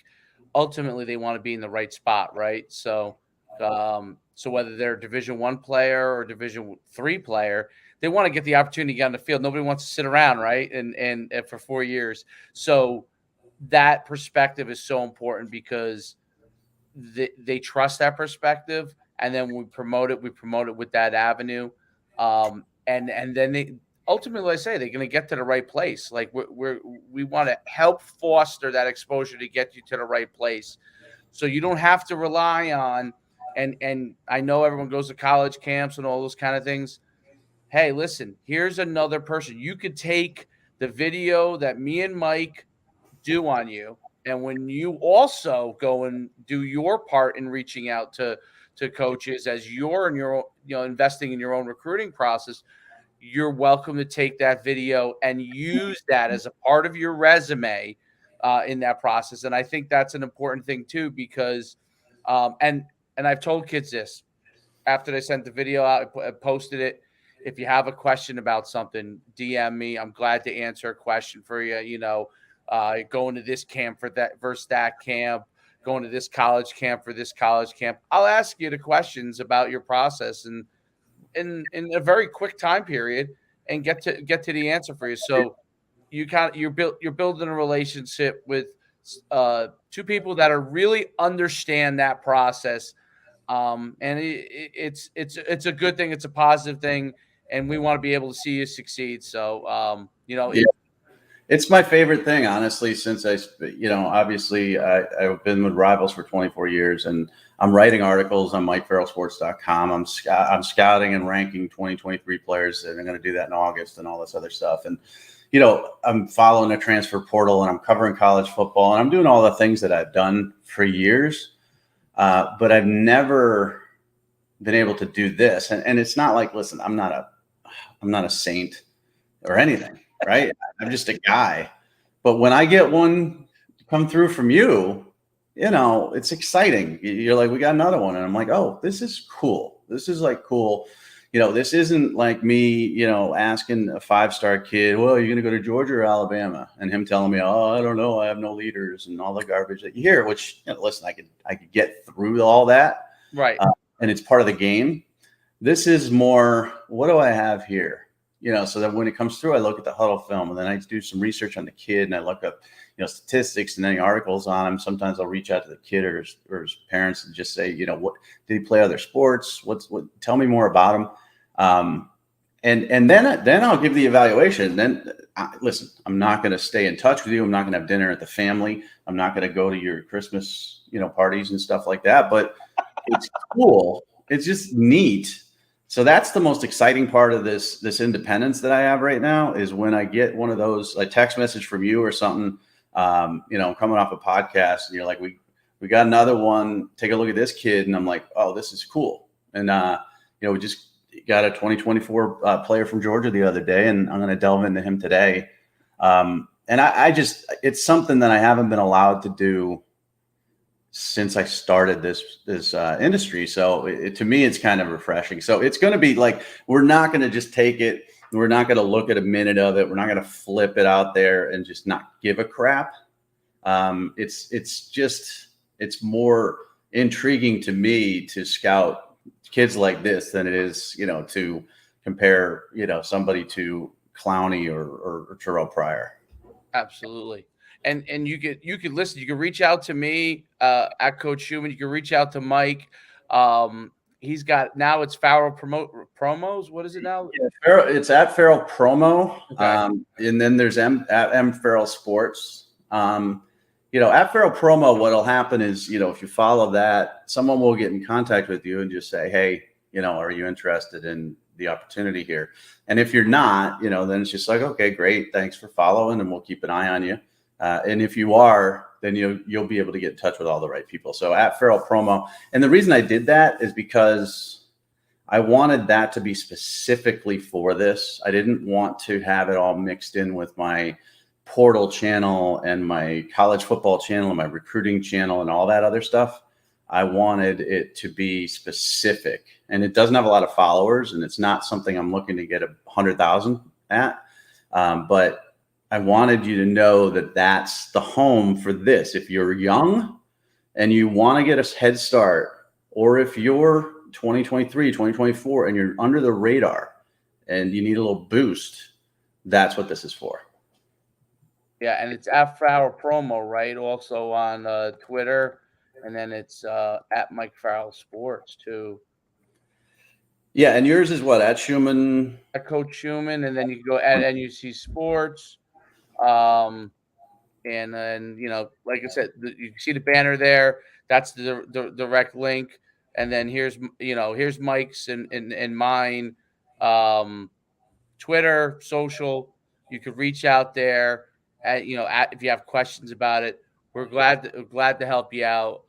ultimately they want to be in the right spot, right? So, so whether they're a Division I player or Division III player, they want to get the opportunity to get on the field. Nobody wants to sit around, right? And for 4 years. So that perspective is so important, because they trust that perspective. And then we promote it with that avenue. And then they ultimately, like I say, they're going to get to the right place. Like we want to help foster that exposure to get you to the right place. So you don't have to rely on, and I know everyone goes to college camps and all those kind of things. Hey, listen, here's another person. You could take the video that me and Mike do on you, and when you also go and do your part in reaching out to coaches as you're in your, investing in your own recruiting process, you're welcome to take that video and use that as a part of your resume in that process. And I think that's an important thing too, because and and I've told kids this after they sent the video out, I posted it. If you have a question about something, DM me. I'm glad to answer a question for you. You know, going to this camp for that versus that camp, going to this college camp for this college camp. I'll ask you the questions about your process and in a very quick time period and get to the answer for you. So you're building a relationship with two people that are really understand that process. And it's a good thing. It's a positive thing, and we want to be able to see you succeed. So, Yeah. It's my favorite thing, honestly, since obviously I've been with Rivals for 24 years, and I'm writing articles on MikeFarrellSports.com. I'm scouting and ranking 2023 players, and I'm going to do that in August and all this other stuff. And, I'm following the transfer portal, and I'm covering college football, and I'm doing all the things that I've done for years. But I've never been able to do this. And it's not like, listen, I'm not a saint or anything, right? I'm just a guy. But when I get one come through from you, it's exciting. You're like, we got another one. And I'm like, oh, this is cool. This is like cool. This isn't like me, asking a 5-star kid, well, you're going to go to Georgia or Alabama, and him telling me, oh, I don't know, I have no leaders and all the garbage that you hear, which, listen, I could get through all that. Right. And it's part of the game. This is more, what do I have here? So that when it comes through, I look at the huddle film, and then I do some research on the kid, and I look up, statistics and any articles on him. Sometimes I'll reach out to the kid or his parents and just say, what did he play other sports? Tell me more about him. And then I'll give the evaluation. Then listen, I'm not going to stay in touch with you. I'm not going to have dinner at the family. I'm not going to go to your Christmas, parties and stuff like that. But it's cool. It's just neat. So that's the most exciting part of this independence that I have right now, is when I get one of those, a text message from you or something, coming off a podcast, and you're like, we got another one. Take a look at this kid. And I'm like, oh, this is cool. And, we just got a 2024 player from Georgia the other day, and I'm going to delve into him today. And it's something that I haven't been allowed to do since I started this industry. So to me, it's kind of refreshing. So it's going to be like, we're not going to just take it. We're not going to look at a minute of it. We're not going to flip it out there and just not give a crap. It's more intriguing to me to scout kids like this than it is, to compare, somebody to Clowney or Terrell Pryor. Absolutely. And you could listen. You can reach out to me at Coach Schuman. You can reach out to Mike. He's got, now it's Farrell promos. What is it now? Yeah, Farrell, it's at Farrell Promo. Okay. And then there's at M Farrell Sports. At Farrell Promo, what'll happen is, if you follow that, someone will get in contact with you and just say, hey, are you interested in the opportunity here? And if you're not, then it's just like, okay, great. Thanks for following, and we'll keep an eye on you. And if you are, then you'll be able to get in touch with all the right people. So at Farrell Promo. And the reason I did that is because I wanted that to be specifically for this. I didn't want to have it all mixed in with my portal channel and my college football channel and my recruiting channel and all that other stuff. I wanted it to be specific, and it doesn't have a lot of followers, and it's not something I'm looking to get 100,000 at. But I wanted you to know that that's the home for this. If you're young and you want to get a head start, or if you're 2023, 2024, and you're under the radar and you need a little boost, that's what this is for. Yeah, and it's at Farrell Promo, right? Also on Twitter, and then it's at Mike Farrell Sports too. Yeah, and yours is what, at Schuman? At Coach Schuman, and then you can go at NUC Sports. And then, like I said, you see the banner there. That's the direct link. And then here's Mike's and mine, Twitter, social. You could reach out there if you have questions about it. We're glad to help you out.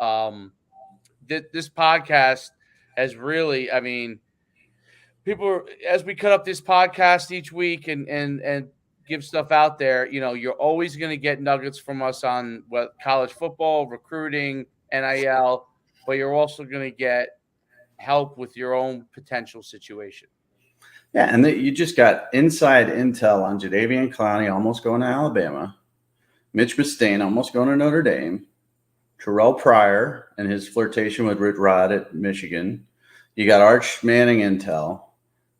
This podcast has really, people, as we cut up this podcast each week and give stuff out there, you're always going to get nuggets from us on what college football, recruiting, NIL. but you're also going to get help with your own potential situation. Yeah, and you just got inside intel on Jadeveon Clowney almost going to Alabama, Mitch Mustaine almost going to Notre Dame, Terrell Pryor and his flirtation with Rich Rod at Michigan. You got Arch Manning intel.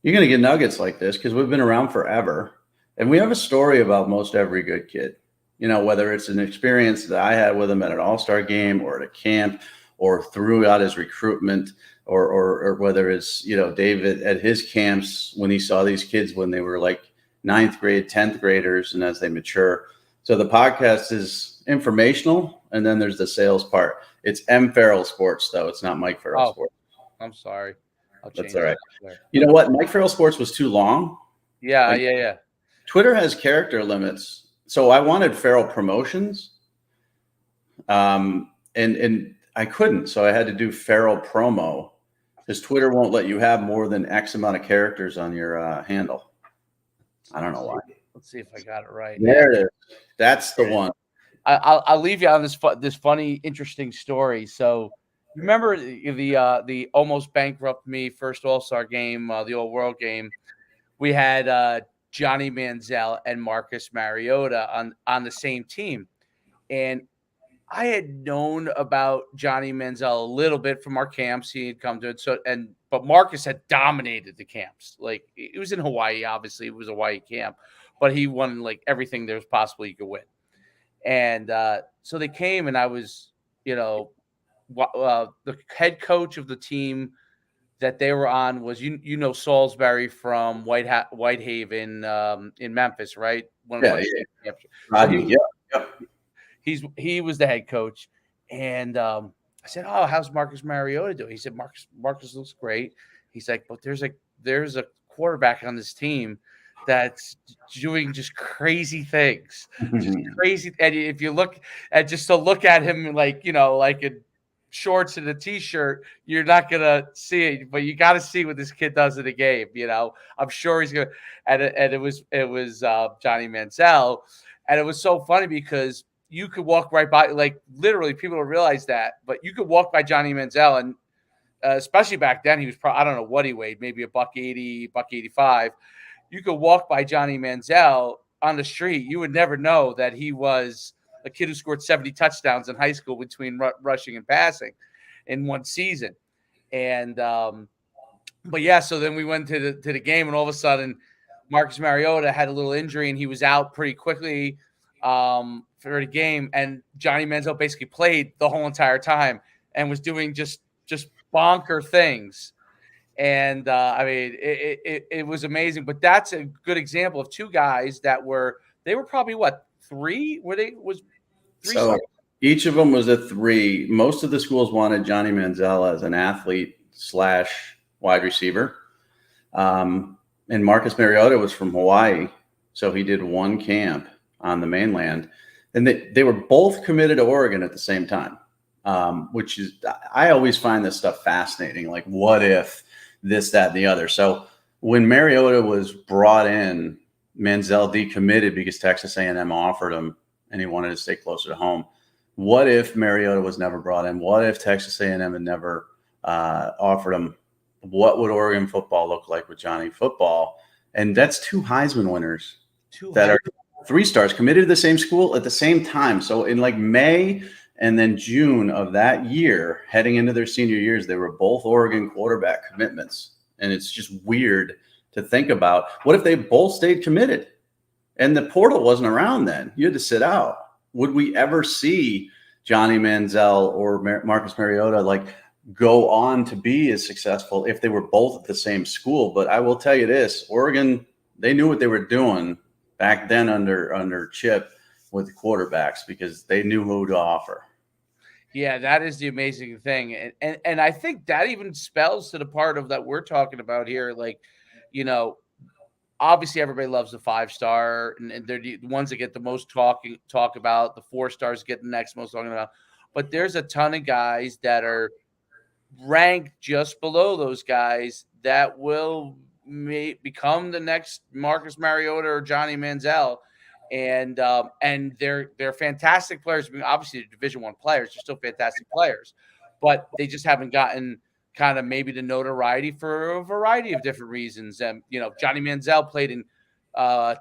You're going to get nuggets like this because we've been around forever. And we have a story about most every good kid. You know, whether it's an experience that I had with him at an all-star game or at a camp or throughout his recruitment, or whether it's, you know, David at his camps when he saw these kids when they were like 9th grade, 10th graders, and as they mature. So the podcast is informational, and then there's the sales part. It's M. Farrell Sports, though. It's not Mike Farrell Sports. I'm sorry. That's all right. You know what? Mike Farrell Sports was too long. Yeah. Twitter has character limits. So I wanted Farrell Promotions, and I couldn't. So I had to do Farrell Promo because Twitter won't let you have more than X amount of characters on your handle. I don't know why. Let's see if I got it right. There it is. That's the one. I'll leave you on this funny, interesting story. So you remember the almost bankrupt me first All-Star game, the All-World game. We had Johnny Manziel and Marcus Mariota on the same team. And I had known about Johnny Manziel a little bit from our camps. He had come to it. But Marcus had dominated the camps. Like, it was in Hawaii, obviously. It was a Hawaii camp. But he won like everything there was possible he could win. And so they came, and I was, you know, the head coach of the team that they were on was, you know, Salisbury from Whitehaven in Memphis, right? He was the head coach, and I said, "Oh, how's Marcus Mariota doing?" He said, "Marcus looks great." He's like, "But there's a quarterback on this team that's doing just crazy things, just crazy." And if you look at him, like, you know, like in shorts and a t-shirt, you're not gonna see it, but you got to see what this kid does in a game. You know, I'm sure he's gonna. And it was Johnny Manziel, and it was so funny because you could walk right by, like, literally people don't realize that, but you could walk by Johnny Manziel, and especially back then, he was probably, I don't know what he weighed, maybe $180, $185. You could walk by Johnny Manziel on the street. You would never know that he was a kid who scored 70 touchdowns in high school between rushing and passing in one season. And, but yeah, so then we went to the game, and all of a sudden Marcus Mariota had a little injury and he was out pretty quickly for the game. And Johnny Manziel basically played the whole entire time and was doing just bonker things. And I mean, it was amazing. But that's a good example of two guys that were probably what, three? Was three? So each of them was a 3. Most of the schools wanted Johnny Manziel as an athlete / wide receiver. And Marcus Mariota was from Hawaii, so he did one camp on the mainland. And they were both committed to Oregon at the same time, which is, I always find this stuff fascinating. Like, what if this, that, and the other? So when Mariota was brought in, Manziel decommitted because Texas A&M offered him, and he wanted to stay closer to home. What if Mariota was never brought in? What if Texas A&M had never offered him? What would Oregon football look like with Johnny football? And that's 2 Heisman winners that are 3 stars committed to the same school at the same time. So in like May and then June of that year, heading into their senior years, they were both Oregon quarterback commitments. And it's just weird to think about. What if they both stayed committed and the portal wasn't around then? You had to sit out. Would we ever see Johnny Manziel or Marcus Mariota like go on to be as successful if they were both at the same school? But I will tell you this, Oregon, they knew what they were doing back then under Chip with the quarterbacks because they knew who to offer. Yeah, that is the amazing thing. And I think that even spells to the part of that we're talking about here. Like, you know, obviously everybody loves the 5-star, and they're the ones that get the most talk about. The 4 stars get the next most talking about. But there's a ton of guys that are ranked just below those guys that will become the next Marcus Mariota or Johnny Manziel. And they're fantastic players. I mean, obviously, they're Division I players. They're still fantastic players. but they just haven't gotten kind of maybe the notoriety for a variety of different reasons. And Johnny Manziel played in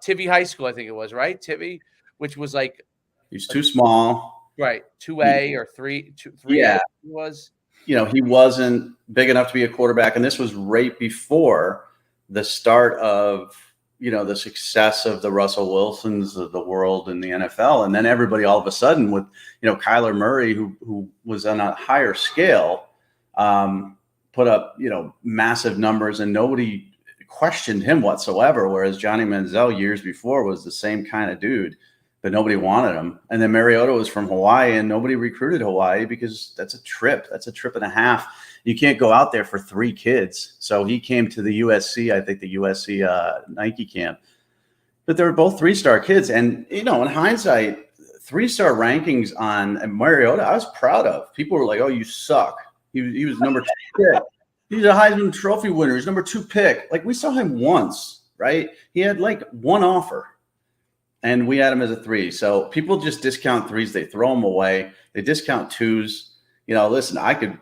Tivy High School, I think it was, right? Tivy, which was like he's too small, right? 2A or 3A yeah. was. He wasn't big enough to be a quarterback, and this was right before the start of the success of the Russell Wilsons of the world in the NFL, and then everybody all of a sudden with Kyler Murray, who was on a higher scale, put up massive numbers, and nobody questioned him whatsoever. Whereas Johnny Manziel years before was the same kind of dude, but nobody wanted him. And then Mariota was from Hawaii, and nobody recruited Hawaii because that's a trip. That's a trip and a half. You can't go out there for 3 kids. So he came to the USC, I think the USC Nike camp. But they were both 3-star kids. And, in hindsight, 3-star rankings on Mariota, I was proud of. People were like, oh, you suck. He was number 2 pick. He's a Heisman Trophy winner. He's number 2 pick. Like, we saw him once, right? He had like 1 offer. And we had him as a 3. So people just discount 3s. They throw them away. They discount 2s. Listen, I could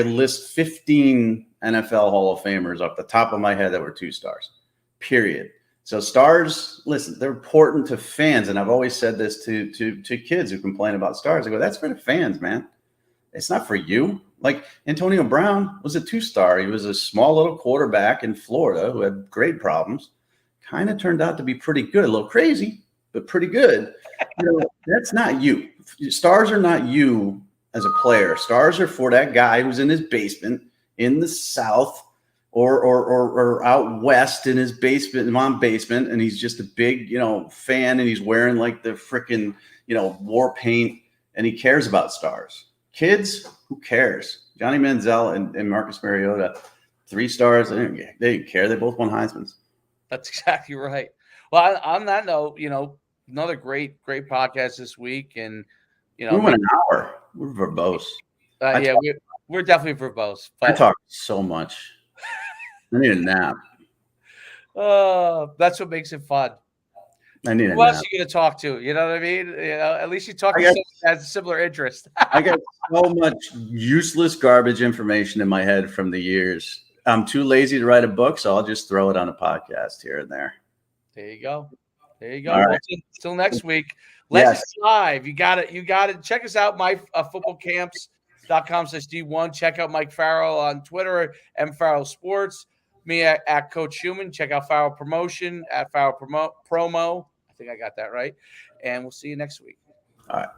list 15 NFL Hall of Famers off the top of my head that were 2 stars, period. So stars, listen, they're important to fans. And I've always said this to kids who complain about stars. I go, that's for the fans, man. It's not for you. Like Antonio Brown was a 2-star. He was a small little quarterback in Florida who had grade problems. Kind of turned out to be pretty good, a little crazy, but pretty good. That's not you. Stars are not you as a player. Stars are for that guy who's in his basement in the South or out west in his basement, mom basement, and he's just a big, fan, and he's wearing like the freaking, war paint, and he cares about stars. Kids, who cares? Johnny Manziel and Marcus Mariota, 3 stars. They didn't care. They both won Heismans. That's exactly right. Well, on that note, another great podcast this week, and we went an hour. We're verbose. Yeah, we're definitely verbose. But I talk so much. I need a nap. That's what makes it fun. I need a nap. Who else are you going to talk to? You know what I mean? At least you talk to someone that has a similar interest. I got so much useless garbage information in my head from the years. I'm too lazy to write a book, so I'll just throw it on a podcast here and there. There you go. All right. Well, till next week. Legends Live. You got it. Check us out, myfootballcamps.com/D1. Check out Mike Farrell on Twitter, MFarrell Sports. Me at Coach Schuman. Check out Farrell Promotion at Farrell Promo. I think I got that right. And we'll see you next week. All right.